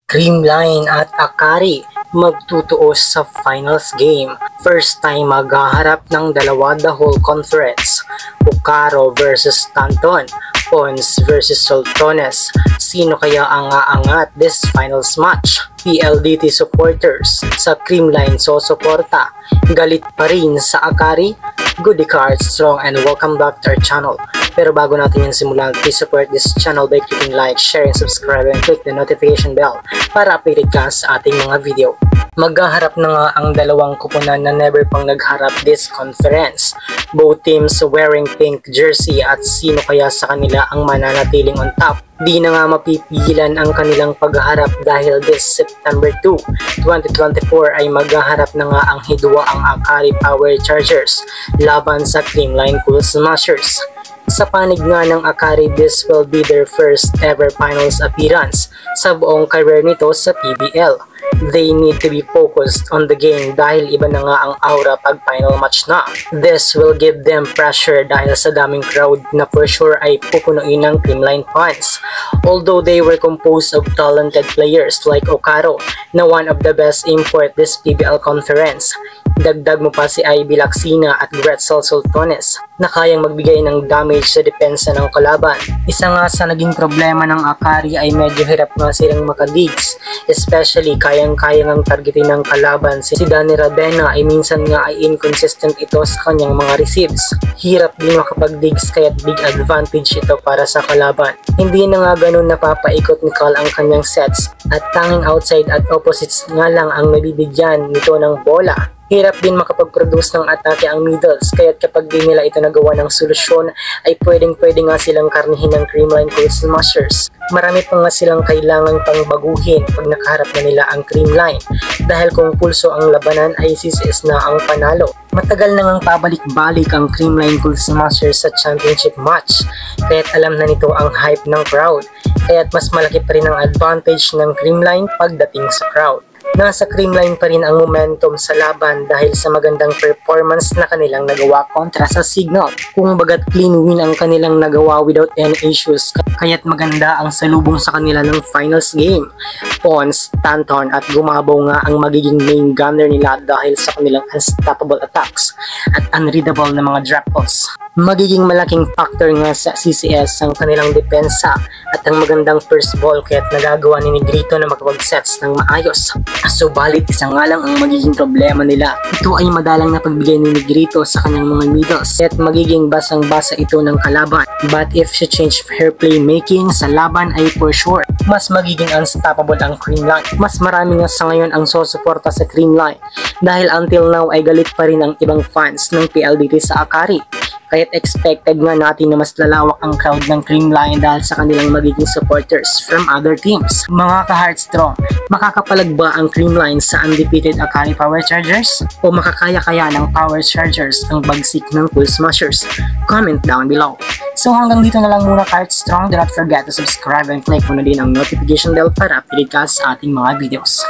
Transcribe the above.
Creamline at Akari magtutuos sa finals game. First time maghaharap ng dalawa the whole conference. Okaro versus Stanton, Pons versus Sultones. Sino kaya ang aangat this finals match? PLDT supporters sa Creamline susuporta. Galit pa rin sa Akari? Goodie cards, strong, and welcome back to our channel. Pero bago natin yung simulan, please support this channel by clicking like, share, and subscribe, and click the notification bell para updated ka sa ating mga video. Maghaharap na nga ang dalawang kupunan na never pang nagharap this conference. Both teams wearing pink jersey at sino kaya sa kanila ang mananatiling on top? Di na nga mapipigilan ang kanilang pagharap dahil this September 2, 2024 ay maghaharap na nga ang hidwa ang Akari Power Chargers laban sa Creamline Cool Smashers. Sa panig nga ng Akari, this will be their first ever finals appearance sa buong career nito sa PBL. They need to be focused on the game dahil iba na nga ang aura pag final match na. This will give them pressure dahil sa daming crowd na for sure ay pupunuin ng Creamline fans. Although they were composed of talented players like Okaro na one of the best import this PBL conference. Dagdag mo pa si Ivy Laksina at Gretzel Sultones na kayang magbigay ng damage sa depensa ng kalaban. Isa nga sa naging problema ng Akari ay medyo hirap nga silang makadigs, especially kayang-kaya ng targetin ng kalaban. Si Danny Ravena ay minsan nga ay inconsistent ito sa kanyang mga receives. Hirap din makapag-digs kaya't big advantage ito para sa kalaban. Hindi na nga ganun napapaikot ni Cal ang kanyang sets at tanging outside at opposites nga lang ang nabibigyan nito ng bola. Hirap din makapag-produce ng atake ang middles, kaya't kapag di nila ito nagawa ng solusyon ay pwede nga silang karnihin ng Creamline Cool Smashers. Marami pa nga silang kailangan pang baguhin pag nakaharap na nila ang Creamline dahil kung pulso ang labanan ay CCS na ang panalo. Matagal na ngang pabalik-balik ang Creamline Cool Smashers sa championship match, kaya't alam na nito ang hype ng crowd, kaya't mas malaki pa rin ang advantage ng Creamline pagdating sa crowd. Nasa Creamline pa rin ang momentum sa laban dahil sa magandang performance na kanilang nagawa kontra sa Signal. Kung bagat clean win ang kanilang nagawa without any issues, kaya't maganda ang salubong sa kanila ng finals game. Pons, Stanton at Gumabaw nga ang magiging main gunner nila dahil sa kanilang unstoppable attacks at unreadable na mga drop balls. Magiging malaking factor nga sa CCS ang kanilang depensa at ang magandang first ball kaya't nagagawa ni Negrito na makapag-sets ng maayos. Subalit isa nga lang ang magiging problema nila. Ito ay madalang na pagbigay ni Negrito sa kanyang mga middles at magiging basang-basa ito ng kalaban. But if she change her playmaking sa laban ay for sure mas magiging unstoppable ang Creamline. Mas marami nga sa ngayon ang susuporta sa Creamline dahil until now ay galit pa rin ang ibang fans ng PLDT sa Akari. Kaya't expected nga natin na mas lalawak ang crowd ng Creamline dahil sa kanilang magiging supporters from other teams. Mga ka-Heartstrong, makakapalag ba ang Creamline sa undefeated Akari Power Chargers? O makakaya-kaya ng Power Chargers ang bagsik ng Cool Smashers? Comment down below. So hanggang dito na lang muna ka-Heartstrong. Do not forget to subscribe and click mo na din ang notification bell para update ka sa ating mga videos.